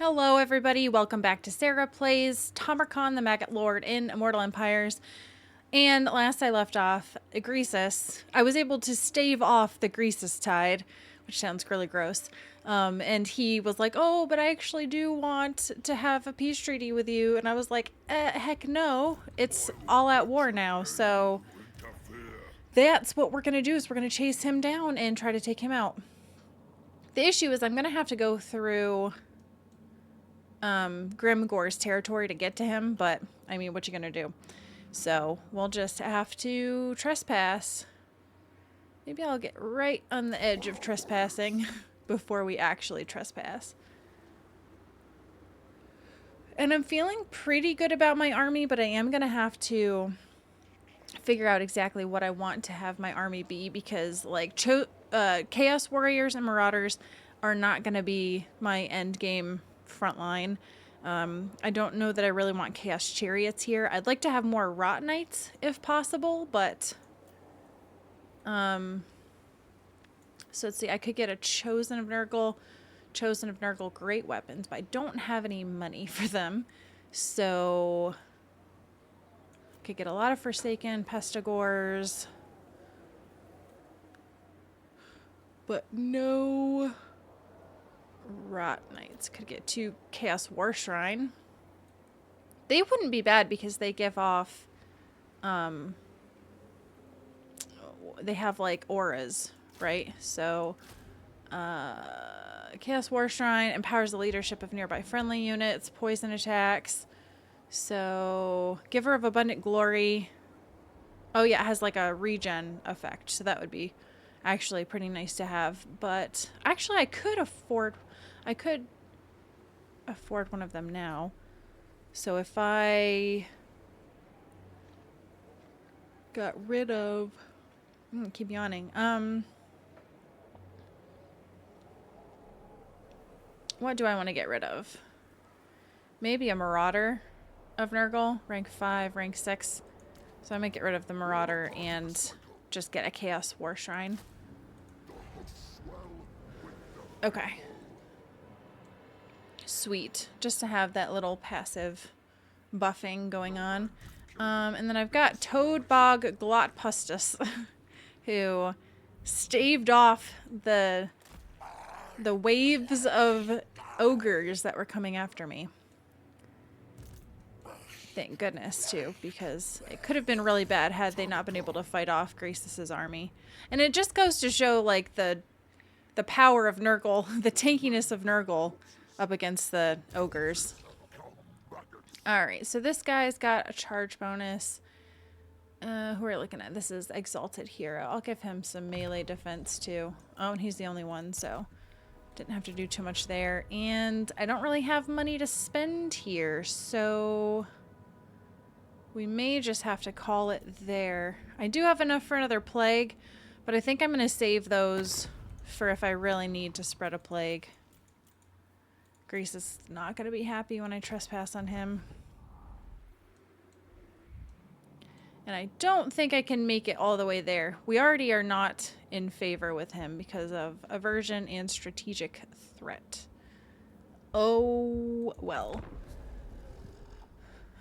Hello everybody, welcome back to Sarah Plays Tamurkhan the Maggot Lord in Immortal Empires. And last I left off, Greasus, I was able to stave off the Greasus tide, which sounds really gross. And he was like, oh, but I actually do want to have a peace treaty with you. And I was like, heck no, it's all at war now. So that's what we're going to do is we're going to chase him down and try to take him out. The issue is I'm going to have to go through Grimgore's territory to get to him, but I mean, what you gonna do? So we'll just have to trespass. Maybe I'll get right on the edge of trespassing before we actually trespass. And I'm feeling pretty good about my army, but I am gonna have to figure out exactly what I want to have my army be, because like Chaos Warriors and Marauders are not gonna be my end game front line. I don't know that I really want Chaos Chariots here. I'd like to have more Rot Knights if possible, but so let's see, I could get a Chosen of Nurgle great weapons, but I don't have any money for them. So could get a lot of Forsaken Pestigores, but no Rot Knights. Could get 2 Chaos War Shrine. They wouldn't be bad because they give off they have like auras, right? So Chaos War Shrine empowers the leadership of nearby friendly units, poison attacks. So Giver of Abundant Glory. Oh yeah, it has like a regen effect, so that would be actually pretty nice to have. But actually I could afford one of them now. So if I got rid of... keep yawning. What do I want to get rid of? Maybe a Marauder of Nurgle. Rank 5, rank 6. So I might get rid of the Marauder and just get a Chaos War Shrine. Okay. Sweet. Just to have that little passive buffing going on. And then I've got Toadbog Glotpustus, who staved off the waves of ogres that were coming after me. Thank goodness, too, because it could have been really bad had they not been able to fight off Greasus's army. And it just goes to show, like, the power of Nurgle, the tankiness of Nurgle up against the ogres. Alright, so this guy's got a charge bonus. Who are we looking at? This is Exalted Hero. I'll give him some melee defense, too. Oh, and he's the only one, so didn't have to do too much there. And I don't really have money to spend here, so we may just have to call it there. I do have enough for another plague, but I think I'm going to save those for if I really need to spread a plague. Greasus is not going to be happy when I trespass on him. And I don't think I can make it all the way there. We already are not in favor with him because of aversion and strategic threat. Oh, well.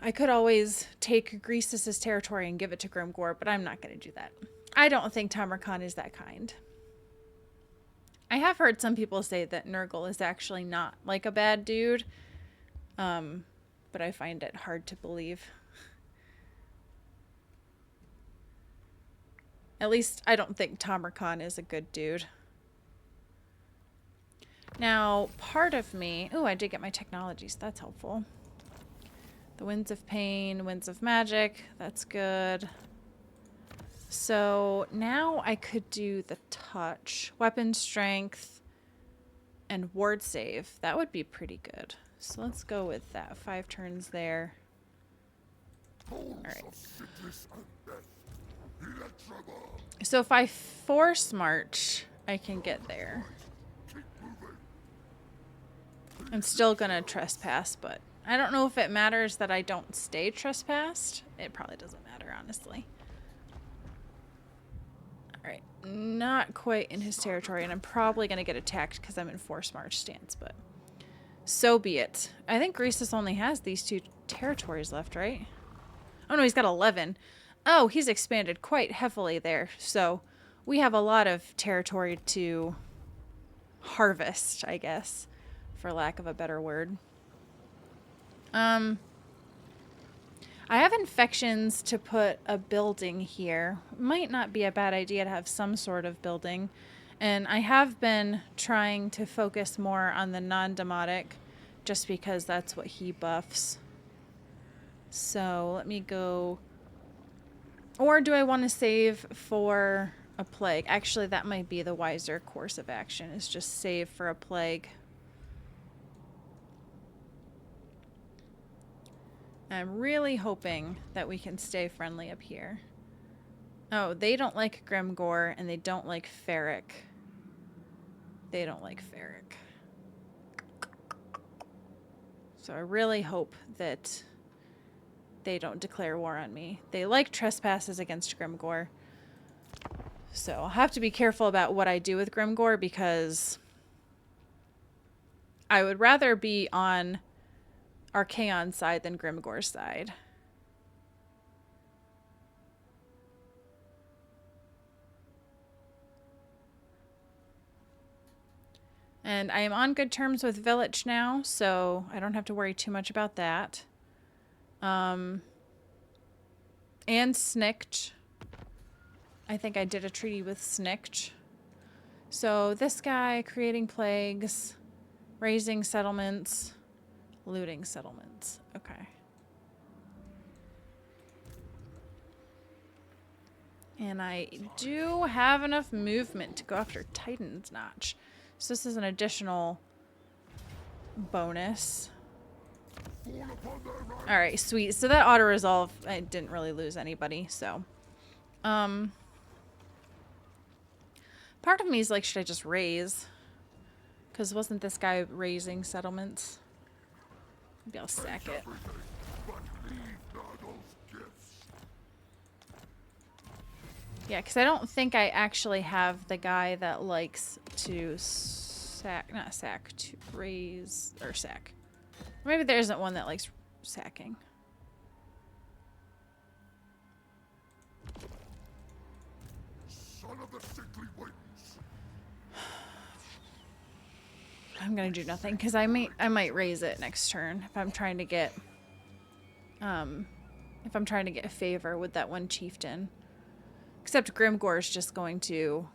I could always take Greasus's territory and give it to Grimgore, but I'm not going to do that. I don't think Tamurkhan is that kind. I have heard some people say that Nurgle is actually not like a bad dude, but I find it hard to believe. At least I don't think Tamurkhan is a good dude. Now, part of me... Oh, I did get my technologies. That's helpful. The Winds of Pain, Winds of Magic. That's good. So now I could do the touch, weapon strength, and ward save. That would be pretty good. So let's go with that. 5 turns there. Alright. So if I force march, I can get there. I'm still gonna trespass, but I don't know if it matters that I don't stay trespassed. It probably doesn't matter, honestly. Alright, not quite in his territory, and I'm probably going to get attacked because I'm in force march stance, but... So be it. I think Greasus only has these 2 territories left, right? Oh no, he's got 11. Oh, he's expanded quite heavily there. So we have a lot of territory to harvest, I guess, for lack of a better word. I have infections to put a building here. Might not be a bad idea to have some sort of building. And I have been trying to focus more on the non-demotic just because that's what he buffs. So let me go. Or do I want to save for a plague? Actually, that might be the wiser course of action, is just save for a plague. I'm really hoping that we can stay friendly up here. Oh, they don't like Grimgore, and they don't like Ferric. They don't like Ferric. So I really hope that they don't declare war on me. They like trespasses against Grimgore. So I'll have to be careful about what I do with Grimgore, because I would rather be on Archaon's side than Grimgore's side. And I am on good terms with Village now, so I don't have to worry too much about that. And Snikt. I think I did a treaty with Snikt. So this guy, creating plagues, raising settlements, looting settlements. Okay. And I do have enough movement to go after Titan's Notch. So this is an additional bonus. Alright, sweet. So that auto-resolve, I didn't really lose anybody, so. Part of me is like, should I just raise? Because wasn't this guy raising settlements? Maybe I'll sack it. Yeah, because I don't think I actually have the guy that likes to sack, not sack, to raise, or sack. Maybe there isn't one that likes sacking. Son of the sickly winds. I'm gonna do nothing because I might raise it next turn if I'm trying to get a favor with that one chieftain. Except Grimgore is just going to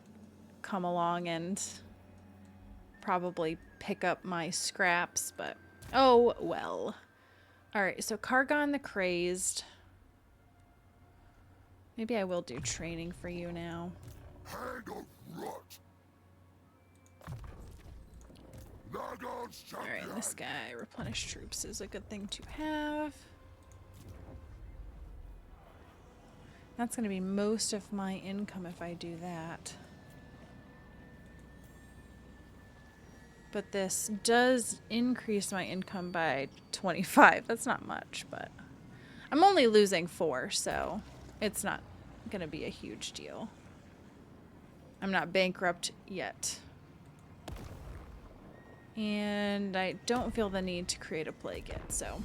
come along and probably pick up my scraps, but oh well. Alright, so Kargon the Crazed. Maybe I will do training for you now. Alright, this guy, replenish troops, is a good thing to have. That's going to be most of my income if I do that. But this does increase my income by 25. That's not much, but I'm only losing 4, so it's not going to be a huge deal. I'm not bankrupt yet. And I don't feel the need to create a plague yet, so.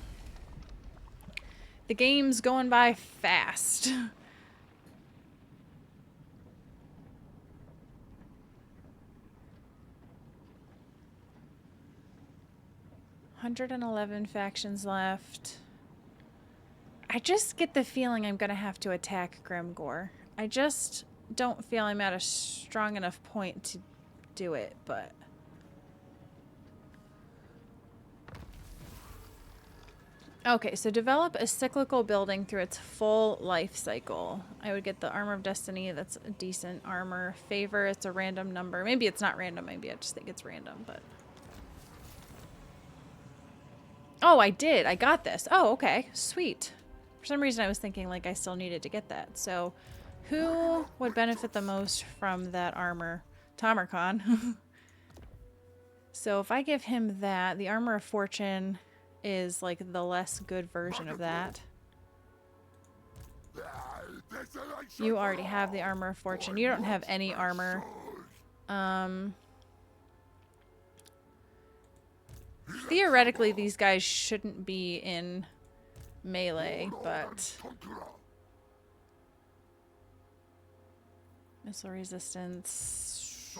The game's going by fast. 111 factions left. I just get the feeling I'm going to have to attack Grimgore. I just don't feel I'm at a strong enough point to do it, but... Okay, so develop a cyclical building through its full life cycle. I would get the Armor of Destiny. That's a decent armor. Favor, it's a random number. Maybe it's not random. Maybe I just think it's random, but... Oh, I did. I got this. Oh, okay. Sweet. For some reason, I was thinking like I still needed to get that. So, who would benefit the most from that armor? Tamurkhan. So, if I give him that, the Armor of Fortune is like the less good version of that. You already have the Armor of Fortune. You don't have any armor. Theoretically, these guys shouldn't be in melee, but... Missile resistance.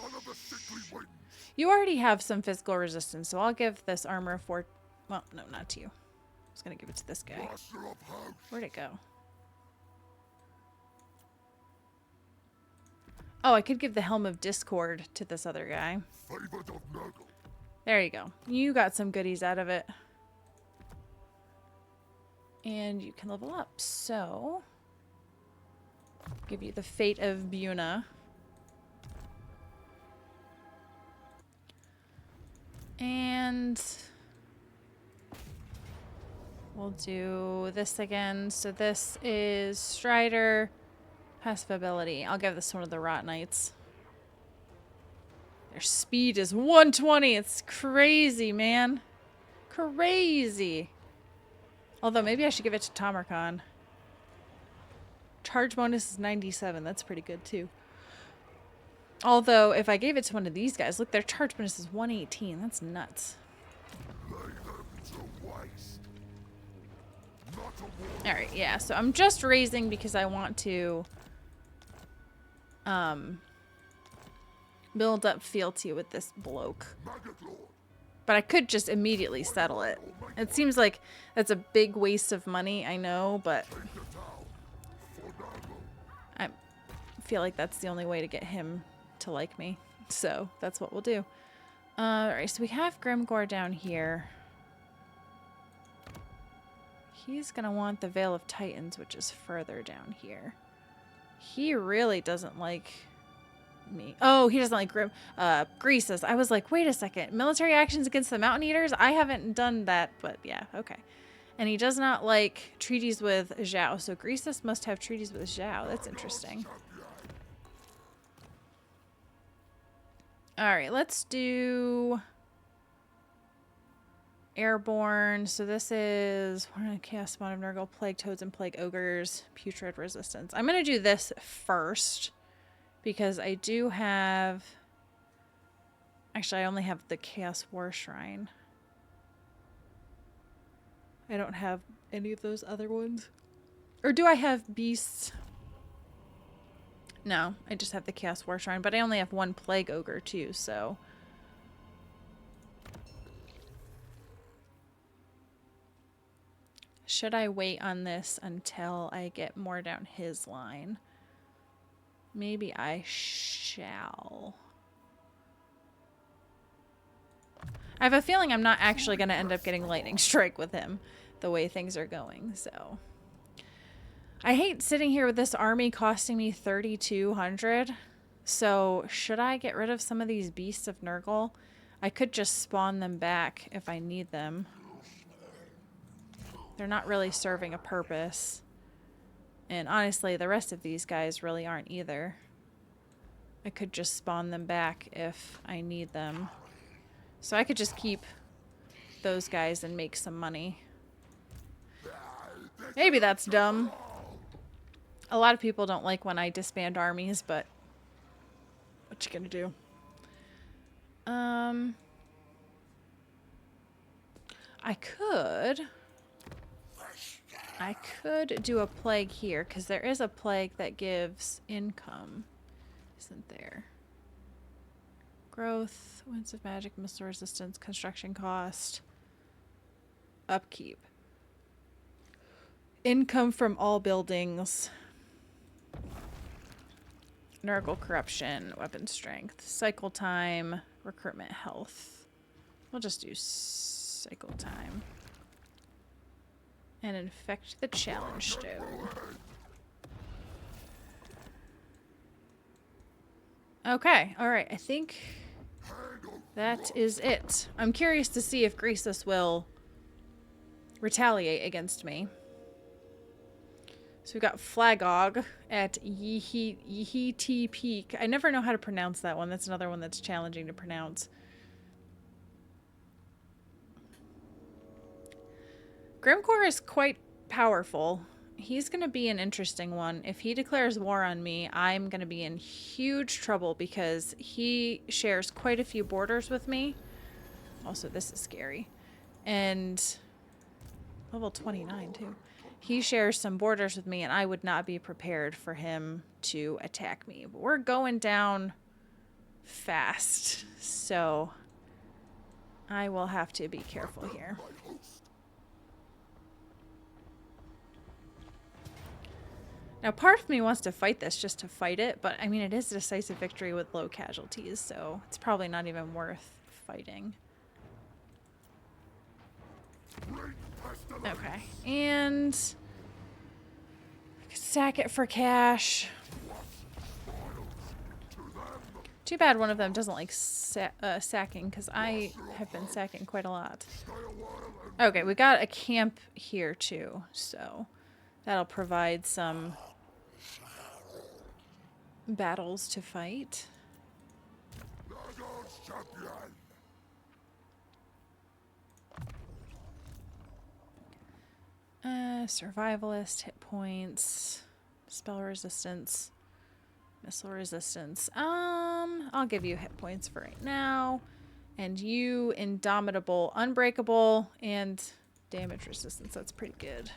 You already have some physical resistance, so I'll give this armor for... Well, no, not to you. I was going to give it to this guy. Where'd it go? Oh, I could give the Helm of Discord to this other guy. There you go. You got some goodies out of it. And you can level up. So... give you the Fate of Buna. And we'll do this again. So this is Strider, passive ability. I'll give this one to the Rot Knights. Their speed is 120. It's crazy, man. Crazy. Although maybe I should give it to Tamurkhan. Charge bonus is 97. That's pretty good, too. Although, if I gave it to one of these guys, look, their charge bonus is 118. That's nuts. Alright, yeah. So I'm just raising because I want to build up fealty with this bloke. But I could just immediately settle it. It seems like that's a big waste of money, I know, but... I feel like that's the only way to get him to like me. So that's what we'll do. Alright, so we have Grimgor down here. He's going to want the Veil of Titans, which is further down here. He really doesn't like me. Oh, he doesn't like Greasus. I was like, wait a second. Military actions against the Mountain Eaters? I haven't done that, but yeah, okay. And he does not like treaties with Zhao. So Greasus must have treaties with Zhao. That's interesting. Alright, let's do Airborne. So this is Chaos Spawn of Nurgle, Plague Toads and Plague Ogres, Putrid Resistance. I'm going to do this first because I do have... Actually, I only have the Chaos War Shrine. I don't have any of those other ones. Or do I have Beasts? No, I just have the Chaos War Shrine, but I only have one Plague Ogre too, so... Should I wait on this until I get more down his line? Maybe I shall. I have a feeling I'm not actually going to end up getting Lightning Strike with him the way things are going, so... I hate sitting here with this army costing me 3,200. So should I get rid of some of these Beasts of Nurgle? I could just spawn them back if I need them. They're not really serving a purpose. And honestly, the rest of these guys really aren't either. I could just spawn them back if I need them. So I could just keep those guys and make some money. Maybe that's dumb. A lot of people don't like when I disband armies, but what you gonna do? I could do a plague here, because there is a plague that gives income. Isn't there? Growth, winds of magic, missile resistance, construction cost, upkeep. Income from all buildings. Nurgle corruption, weapon strength, cycle time, recruitment health. We'll just do cycle time. And infect the challenge stone. Okay, alright, I think that is it. I'm curious to see if Greasus will retaliate against me. So we've got Flagog at Yehiti Peak. I never know how to pronounce that one. That's another one that's challenging to pronounce. Grimgor is quite powerful. He's going to be an interesting one. If he declares war on me, I'm going to be in huge trouble because he shares quite a few borders with me. Also, this is scary. And level 29 too. He shares some borders with me, and I would not be prepared for him to attack me. But we're going down fast, so I will have to be careful here. Now, part of me wants to fight this just to fight it, but I mean, it is a decisive victory with low casualties, so it's probably not even worth fighting. Okay, and I could stack it for cash. Too bad one of them doesn't like sacking, because I have been sacking quite a lot. Okay, we got a camp here too, so that'll provide some battles to fight. Survivalist, hit points, spell resistance, missile resistance. I'll give you hit points for right now. And you, indomitable, unbreakable, and damage resistance. That's pretty good.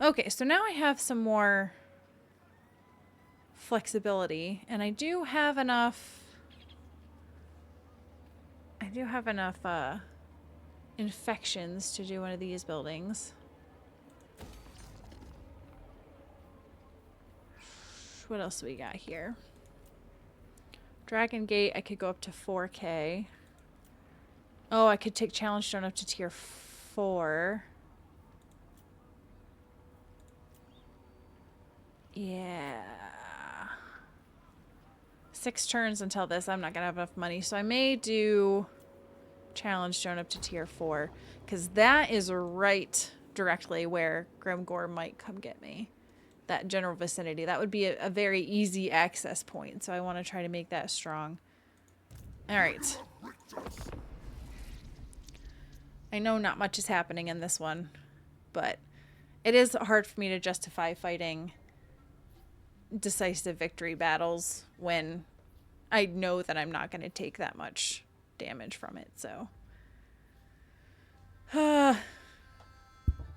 Okay, so now I have some more flexibility, and I do have enough infections to do one of these buildings. What else do we got here? Dragon Gate, I could go up to 4K. Oh, I could take Challenge Stone up to tier 4. Yeah. 6 turns until this. I'm not going to have enough money. So I may do Challenge Stone up to tier 4. Because that is right directly where Grimgore might come get me. That general vicinity. That would be a very easy access point. So I want to try to make that strong. Alright. I know not much is happening in this one. But it is hard for me to justify fighting decisive victory battles when I know that I'm not going to take that much damage from it, so.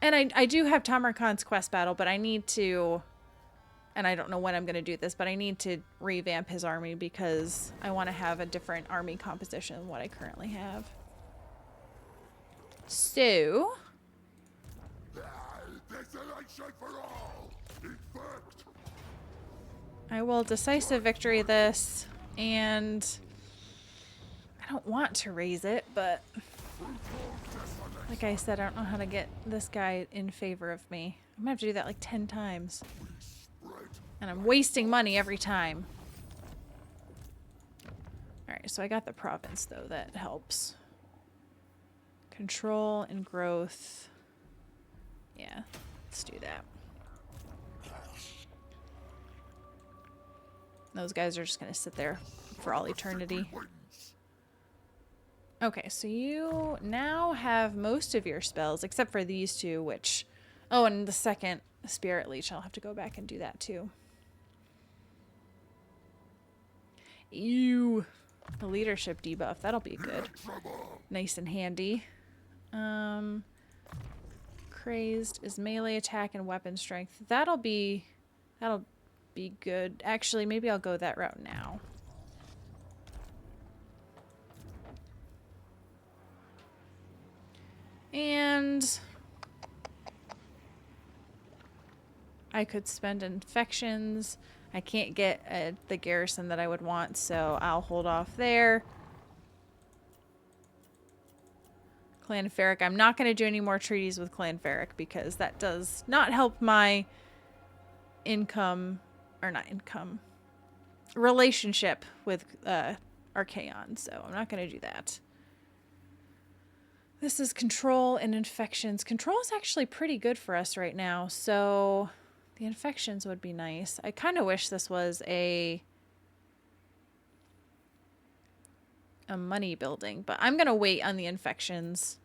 And I do have Tamurkhan's quest battle, but I need to, and I don't know when I'm going to do this, but I need to revamp his army because I want to have a different army composition than what I currently have. So. I will decisive victory this, and I don't want to raise it, but like I said, I don't know how to get this guy in favor of me. I'm gonna have to do that like 10 times. And I'm wasting money every time. Alright, so I got the province, though. That helps. Control and growth. Yeah, let's do that. Those guys are just going to sit there for all eternity. Okay, so you now have most of your spells, except for these two, which... Oh, and the second Spirit Leech. I'll have to go back and do that, too. Ew. The leadership debuff. That'll be good. Nice and handy. Crazed is melee attack and weapon strength. That'll be good. Actually, maybe I'll go that route now. And I could spend infections. I can't get the garrison that I would want, so I'll hold off there. Clan Ferric. I'm not going to do any more treaties with Clan Ferric because that does not help my income, or not income, relationship with Archaon, so I'm not going to do that. This is control and infections. Control is actually pretty good for us right now, so the infections would be nice. I kind of wish this was a money building, but I'm going to wait on the infections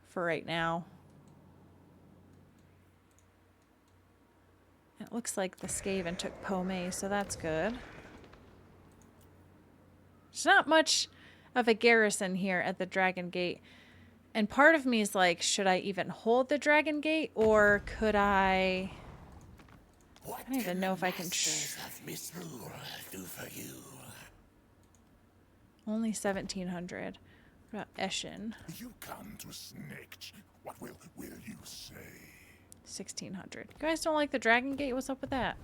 for right now. It looks like the Skaven took Pomei, so that's good. There's not much of a garrison here at the Dragon Gate. And part of me is like, should I even hold the Dragon Gate, or could I don't even know if I can. Do for you. Only 1,700. What about Eshin? You come to snitch. What will you say? 1,600. You guys don't like the Dragon Gate? What's up with that?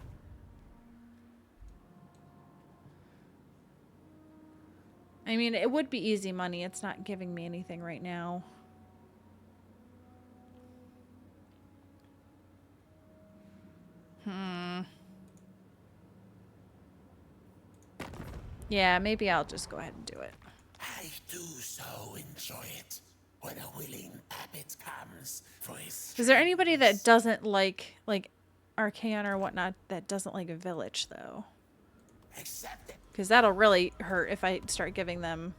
I mean, it would be easy money. It's not giving me anything right now. Yeah, maybe I'll just go ahead and do it. I do so enjoy it when a willing abbot comes for his. Is there anybody that doesn't like Archaon or whatnot that doesn't like a village though? Accept it. Because that'll really hurt if I start giving them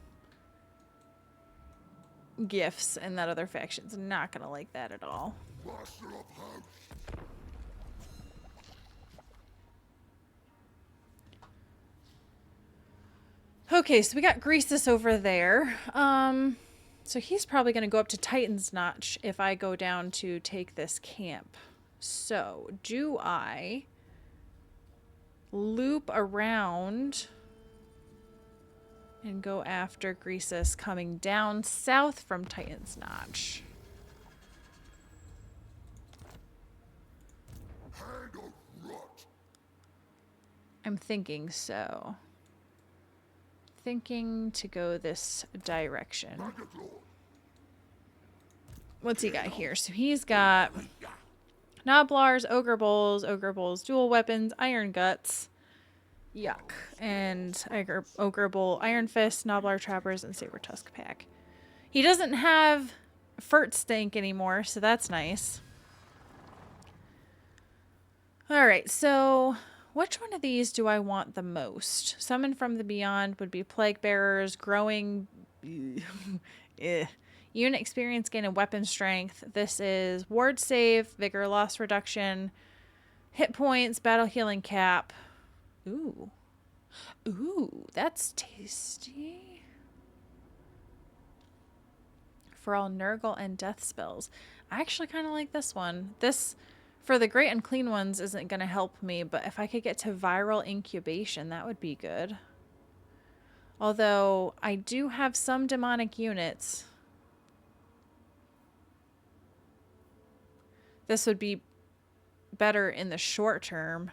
gifts, and that other faction's not gonna like that at all. Master of house. Okay, so we got Greasus over there. So he's probably going to go up to Titan's Notch if I go down to take this camp. So, do I loop around and go after Greasus coming down south from Titan's Notch? Hand of rot. I'm thinking so. Thinking to go this direction. What's he got here? So he's got Noblars, Ogre Bulls, dual weapons, Iron Guts, yuck, and Ogre Bull, Iron Fist, Noblar Trappers, and Saber Tusk Pack. He doesn't have Furt Stank anymore, so that's nice. Alright, so which one of these do I want the most? Summon from the Beyond would be Plague Bearers, Growing... Unit experience gain and weapon strength. This is ward save, vigor loss reduction, hit points, battle healing cap. Ooh. Ooh, that's tasty. For all Nurgle and death spells. I actually kind of like this one. This, for the Great Unclean ones, isn't going to help me, but if I could get to viral incubation, that would be good. Although, I do have some demonic units. This would be better in the short term.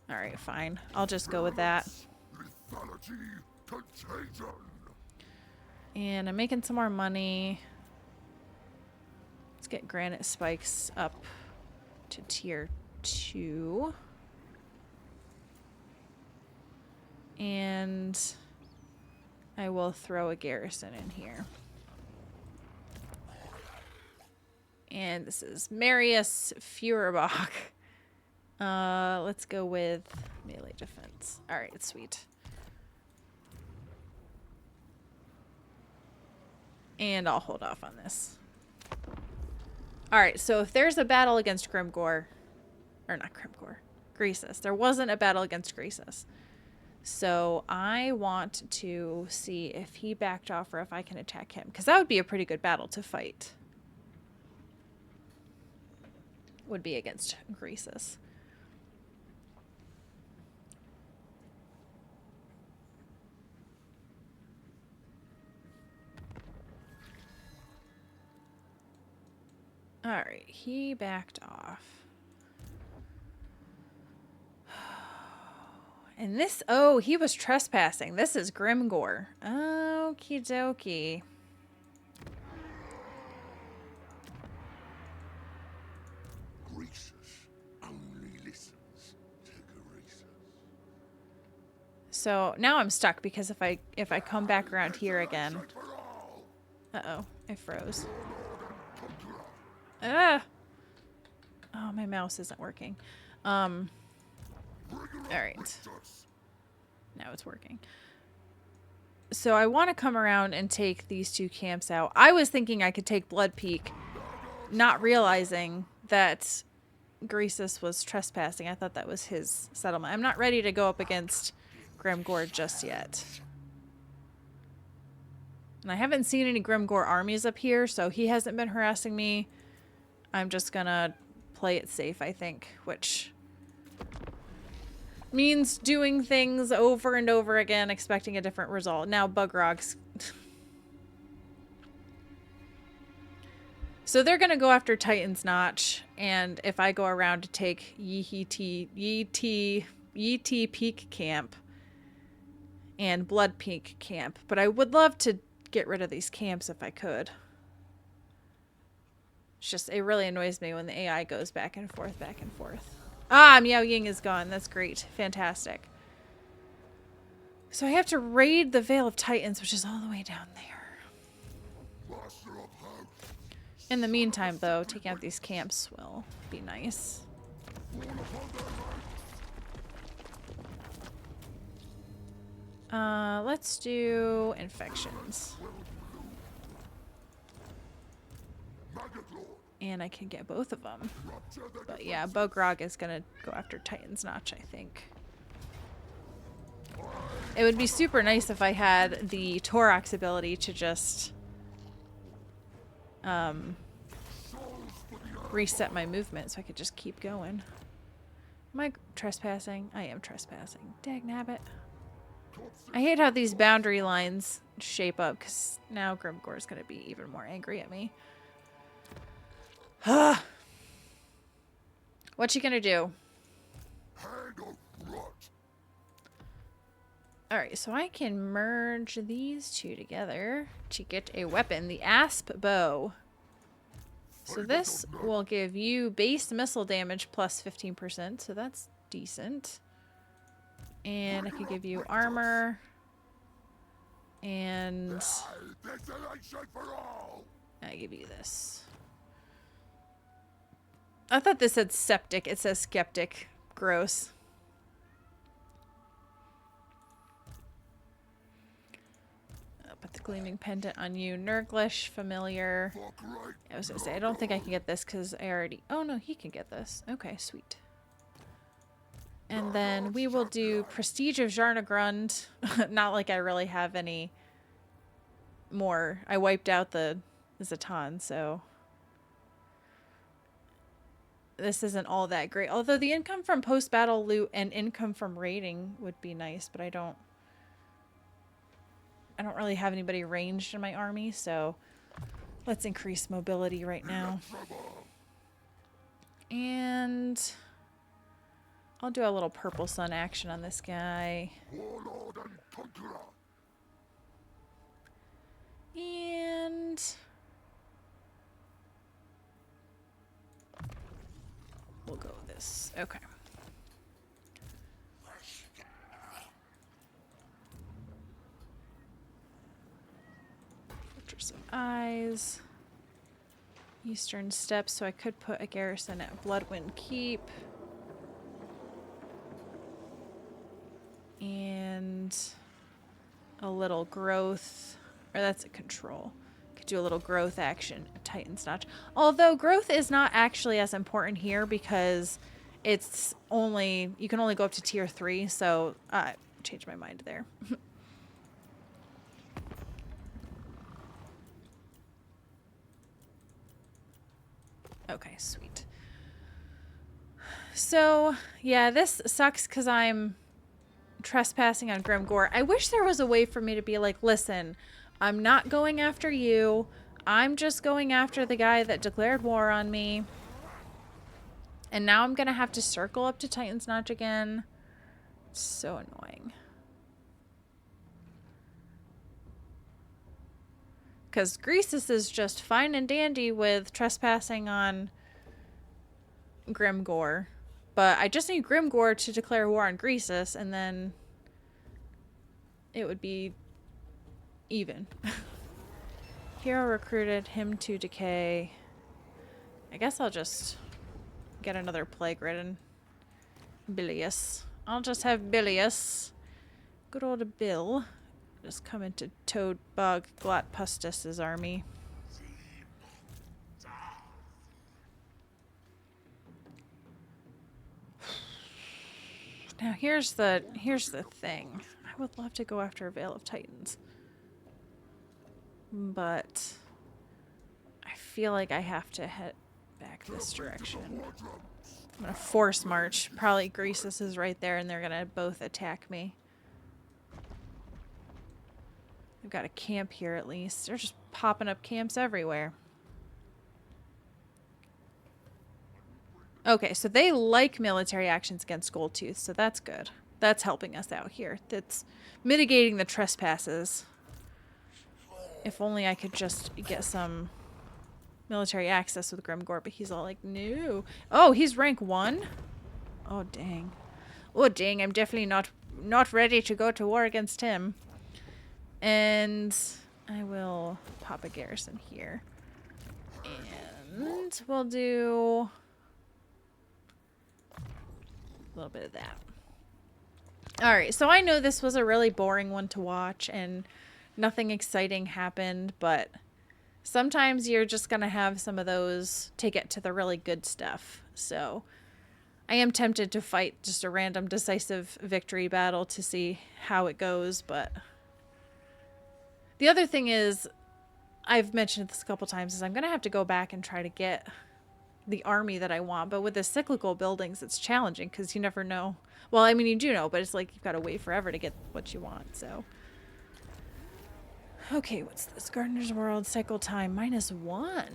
Alright, fine. I'll just go with that. And I'm making some more money. Let's get granite spikes up to tier 2. And I will throw a garrison in here. And this is Marius Feuerbach. Let's go with melee defense. Alright, sweet. And I'll hold off on this. Alright, so if there's a battle against Grimgor, or not Grimgor, Greasus. There wasn't a battle against Greasus. So I want to see if he backed off or if I can attack him. Because that would be a pretty good battle to fight. Would be against Greasus. Alright, he backed off. And this, oh, he was trespassing. This is Grimgor. Okie dokie. So now I'm stuck because if I come back around here again. Uh-oh, I froze. Ah! Oh, my mouse isn't working. Alright. Now it's working. So I want to come around and take these two camps out. I was thinking I could take Blood Peak, not realizing that Greasus was trespassing. I thought that was his settlement. I'm not ready to go up against Grimgor just yet. And I haven't seen any Grimgore armies up here, so he hasn't been harassing me. I'm just gonna play it safe, I think, which means doing things over and over again, expecting a different result. Now, Bugrogs. So they're gonna go after Titan's Notch, and if I go around to take Yee Peak Camp and Blood Peak Camp, but I would love to get rid of these camps if I could. It's just, it really annoys me when the AI goes back and forth, back and forth. Ah, Miao Ying is gone. That's great. Fantastic. So I have to raid the Vale of Titans, which is all the way down there. In the meantime, though, taking out these camps will be nice. Let's do infections. And I can get both of them. But yeah, Bogrog is going to go after Titan's Notch, I think. It would be super nice if I had the Torok's ability to just reset my movement so I could just keep going. Am I trespassing? I am trespassing. Dagnabbit. I hate how these boundary lines shape up, because now Grimgore is going to be even more angry at me. What you gonna do? Alright, so I can merge these two together to get a weapon, the Asp Bow. So this will give you base missile damage plus 15%, so that's decent. And I could give you armor. And I give you this. I thought this said septic. It says skeptic. Gross. I'll put the gleaming pendant on you. Nurglish, familiar. I was gonna say, I don't think I can get this because I already... Oh no, he can get this. Okay, sweet. And then we will do Prestige of Jarnagrund. Not like I really have any more. I wiped out the Zatan, so... This isn't all that great. Although the income from post-battle loot and income from raiding would be nice, but I don't really have anybody ranged in my army, so let's increase mobility right now. And I'll do a little purple sun action on this guy. And we'll go with this. Okay. Fortress of Eyes. Eastern Steps, so I could put a garrison at Bloodwind Keep. And a little growth. Or that's a control. Could do a little growth action at Titan's Notch. Although growth is not actually as important here because it's only... You can only go up to tier 3, so I changed my mind there. Okay, sweet. So, yeah, this sucks because I'm trespassing on Grimgore. I wish there was a way for me to be like, listen, I'm not going after you. I'm just going after the guy that declared war on me. And now I'm going to have to circle up to Titan's Notch again. It's so annoying. Because Greasus is just fine and dandy with trespassing on Grimgore. But I just need Grimgore to declare war on Greasus, and then it would be even. Hero recruited him to decay. I guess I'll just get another plague-ridden Bilious. I'll just have Bilious. Good old Bill. Just come into Toadbug Glotpustus's army. Now here's the thing. I would love to go after a Veil of Titans. but I feel like I have to head back this direction. I'm gonna force march. Probably Greasus is right there and they're gonna both attack me. They've got a camp here at least. They're just popping up camps everywhere. Okay, so they like military actions against Goldtooth, so that's good. That's helping us out here. That's mitigating the trespasses. If only I could just get some military access with Grimgor, but he's all like, no. Oh, he's rank 1? Oh, dang. Oh, dang, I'm definitely not ready to go to war against him. And I will pop a garrison here. And we'll do a little bit of that. Alright, so I know this was a really boring one to watch and nothing exciting happened, but sometimes you're just going to have some of those to get to the really good stuff. So I am tempted to fight just a random decisive victory battle to see how it goes, but the other thing is, I've mentioned this a couple times, is I'm going to have to go back and try to get the army that I want, but with the cyclical buildings it's challenging because you never know. Well, I mean, you do know, but it's like you've got to wait forever to get what you want, so. Okay, what's this? Gardener's World, cycle time, -1.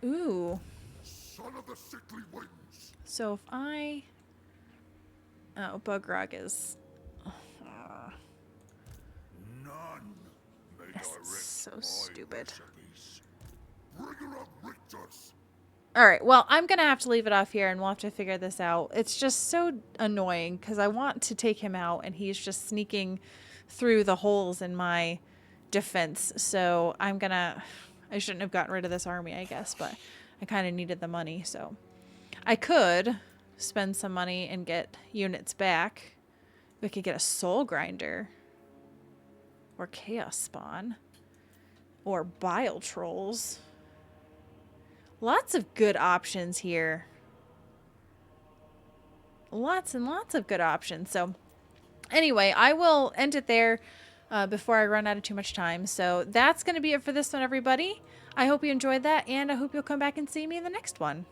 Ooh. Son of the sickly winds. So if I... Oh, Bugrog is... None may That's direct so my stupid. recipes. Rigor of Rictus. Alright, well, I'm going to have to leave it off here and we'll have to figure this out. It's just so annoying because I want to take him out and he's just sneaking through the holes in my defense. So I'm going to... I shouldn't have gotten rid of this army, I guess, but I kind of needed the money, so... I could spend some money and get units back. We could get a Soul Grinder. Or Chaos Spawn. Or Bile Trolls. Lots of good options here. Lots and lots of good options. So anyway, I will end it there before I run out of too much time. So that's going to be it for this one, everybody. I hope you enjoyed that, and I hope you'll come back and see me in the next one.